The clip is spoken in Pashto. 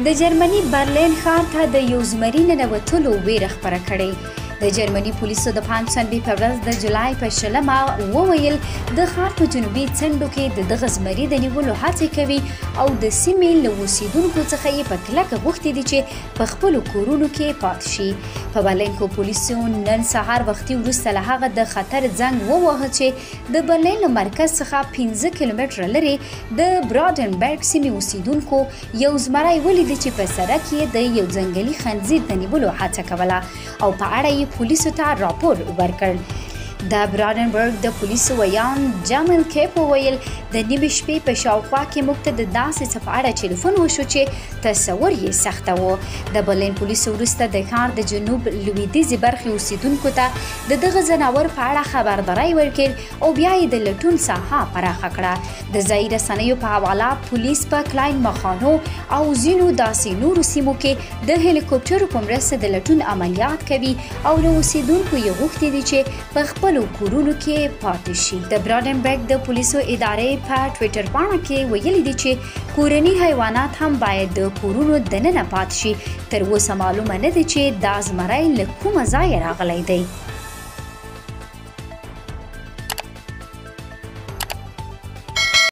د جرمني برلین ښار ته د یو زمري ننوتلو ویره خپره کړې. د جرمني پولیسو د پنجشنبې په ورځ د جولای په 20 وویل د ښار په جنوبي څنډو کې د دغه زمري د نیولو هڅې کوي او د سیمې له اوسیدونکو څخه یې په کلکه غوښتي دي چې په خپلو کورونو کې پاتې شي. په برلین کې پولیسو نن سهار وختي وروسته له هغه د خطر زنګ وواهه چې د برلین له مرکز څخه 15 کیلومتره لرې د برادنبرګ سیمې اوسیدونکو یو زمری ولیدی چې په سړک یې د یو ځنګلي خنزیر د نیولو هڅه کوله او په اړه یې پولیسو ته راپور ورکړ. د برادنبرګ د پولیسو ویان جامل کیپ وویل د نیمې شپې په شاوخوا کې موږ ته د داسې څه په اړه ټلیفون وشو چې تصور یې سخته و. د برلین پولیسو وروسته د ښار د جنوب لویدیځې برخې اوسیدونکو ته د دغه ځناور په اړه خبرداری ورکړ او بیا یې د لټون ساحه پراخه کړه. د ځایي رسنیو په حواله پولیس په کلاین مخانو او ځینو داسې نورو سیمو کې د هلیکوپټرو په مرسته د لټون عملیات کوي او له اوسیدونکو یې غوښتي دي چې په خپلو کورونو کې پاتې شي. د برادنبرګ د پولیسو ادارې په ټویټر پاڼه کې ویلي دي چې کورني حیوانات هم باید د کورونو دننه پاتې شي. تر اوسه معلومه نه ده چې دا زمری له کومه ځایه راغلی دی.